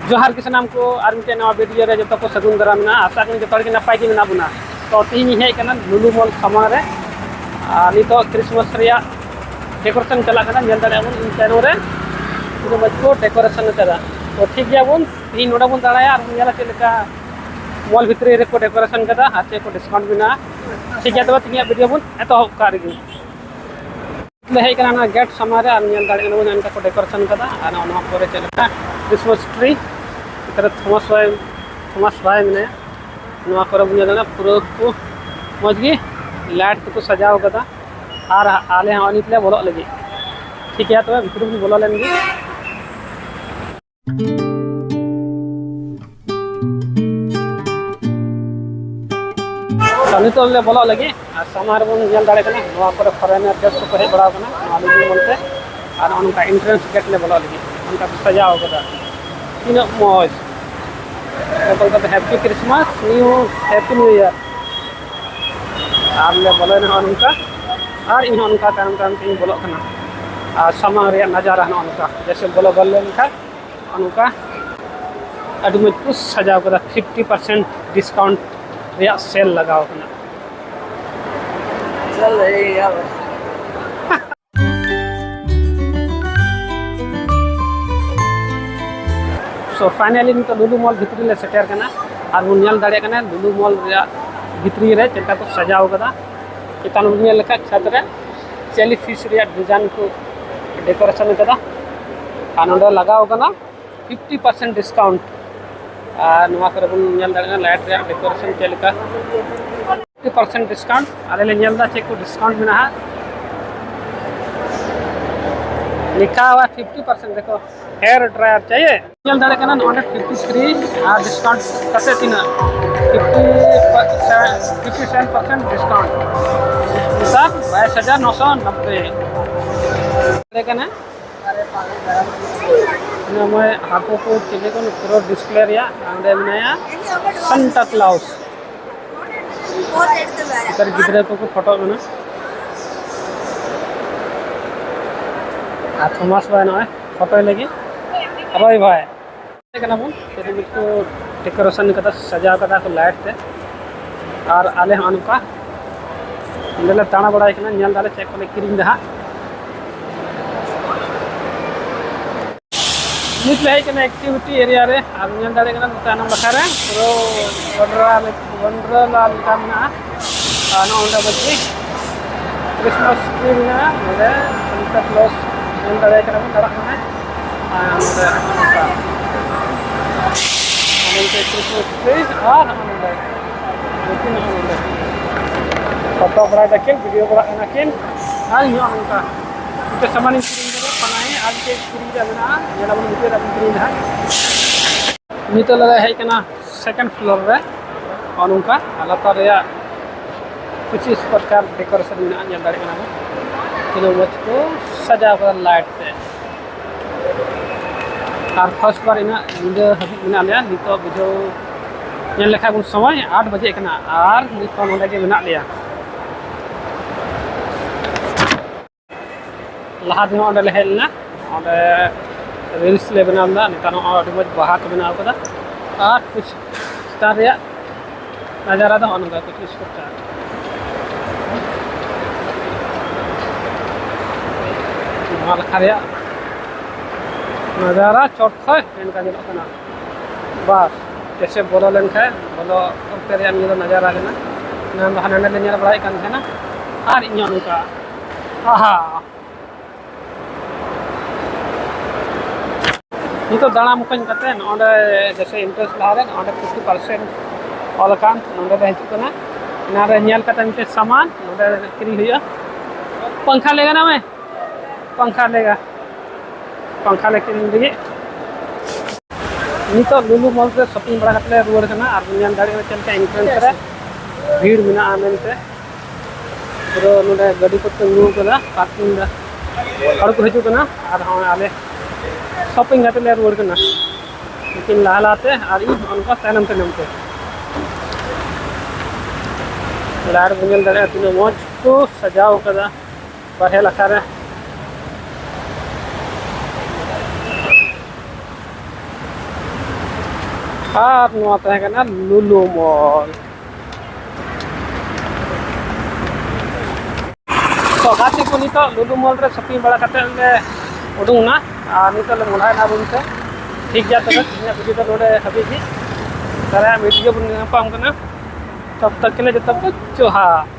जोहार के सामान को और मिट्टे नवा वीडियो रे जो को सगुन दाराम ना आशा करी जो के नपाय के मेना बुना तो तीन हेज कना लुलु मॉल सामान रे नितो क्रिसमस रिया डेकोरेशन चला कना नेल दाड़े बन इन चैनल रे पूरा मजको डेकोरेशन करा तो ठीक गया बन तीन नोडा बन दाड़ाया और नेला के लेका मॉल भितरे रे को डेकोरेशन करा आचे को डिस्काउंट बिना ठीक गया तो तीन वीडियो बन एतो का रे ले हेज कना गेट सामान रे और नेल दाड़े बन इनका को डेकोरेशन करा और ओना परे चलका क्रिसमस ट्री इतर थॉमस भाई मैंने नवा कर बुझा पूरा को मजगी लाइट को सजाव कदा और आले हाँ निकले बोलो लगे ठीक है तो भितर भी बोलो लेंगे तो ले बोलो लगे और समार बन जल दाड़े कना नवा पर फॉरेनर गेस्ट को हेज बड़ा कना मालूम बोलते और उनका एंट्रेंस गेट ले बोलो लगे उनका सजाव कदा तीन मौज तो happy Christmas happy new year और ले बोले ना उनका और इन उनका काम काम तीन बोलो कना और सामान रे नजारा ना उनका जैसे बोलो बोल उनका उनका अभी मज कुछ सजाव कदा 50% डिस्काउंट रे सेल लगाओ कना चल रे यार सो फाइनली नितो लुलु मॉल भितरी ले सेटर कना और बन नेल दाड़े कना लुलु मॉल रे भितरी रे चलका को सजाव कदा चितान नेल लेखा छत रे चेली फिश रे डिजाइन को डेकोरेशन कदा और नोडे लगाव कना 50% डिस्काउंट और नवा करे बन नेल दाड़े लाइट रे डेकोरेशन चलका 50% डिस्काउंट आले ले नेल दा चेक को डिस्काउंट बिना लिखा हुआ 50% देखो हेयर ड्रायर चाहिए नेल दाड़े कना 53 और डिस्काउंट कते तीना 57% डिस्काउंट सर 22,990 देखना मैं हाथों को चीज़ें को पूरा डिस्प्ले रिया अंदर बनाया संता क्लॉज इधर गिद्रे को फोटो बना आ थॉमस भाई ना फोटो लगी अरे भाई देखना बन तेरे को डेकोरेशन कदा सजा कदा को लाइट ते और आले उनका ले ताना बड़ा कना नेल दाले चेक को किरिंग दहा नित ले कना एक्टिविटी एरिया रे और नेल दाले कना ताना बखारे पूरा वंडरला कामना आना ओंडा बच्ची क्रिसमस ट्री ना मेरे संता क्लॉज नेल दाले कना तड़ा ना क्रिसमस ट्री और फोटो बड़ा देखिए वीडियो बड़ा नाकिन और यहाँ उनका इतना सामान किरिंग दे पनाए आज के किरिंग दे ना ये लोग मुझे रब किरिंग है नीचे लगा है कि ना सेकंड फ्लोर रे और उनका अलग रे कुछ इस प्रकार डेकोरेशन में ना दाड़े कना किलो वच को सजा कर लाइट पे और फर्स्ट बार इन नींदा हबी में लिया नितो वीडियो नेल लेखा बन समय 8 बजे कना और नितो नोडे के मेना लिया लहा दिन ओंडे ले हेलना ओंडे रील्स ले बनाना नितान अभी मज बाहा को बना कदा और कुछ स्टार रे नजारा दो उनका कुछ इस प्रकार माल खरिया नजारा चौथा इनका जो कना बस जैसे बोलो लेन खाए बोलो तेरे अन्य नजारा लेना नाम हनने ले नेल बड़ाई कान थे ना और इन उनका आहा नितो दाना मुकन कते ओंडे जैसे इंटरेस्ट ला रे ओंडे 50% ऑल कान ओंडे दे हिजु कना ना रे नेल कते मिटे सामान ओंडे किरी हुआ पंखा लेगा ना मैं पंखा लेगा पंखा लेके दिए नितो लुलु मॉल से शॉपिंग बड़ा कतले रुआड़ कना और नेल दाड़े में चलते एंट्रेंस रे भीड़ बिना आमेनते पूरा नोडे गाड़ी को तंगू कदा पार्किंग दा और को हिजु कना और हम आले शॉपिंग कतले रुआड़ कना लेकिन लालाते और इ उनका तनम तनमते लार बुझल दाड़े तीन मौज को सजाव कदा बढ़े लखा रे और नोआ तहे कना लुलु मॉल। तो गाते को नितो लुलु मॉल रे शॉपिंग बड़ा करते ले उडुंगना और नितो ले मुलायना बुनते ठीक गया। तब इन वीडियो तो नोडे हबी जी तारा वीडियो बन पाम कना तब तक के लिए जब तक जोहार।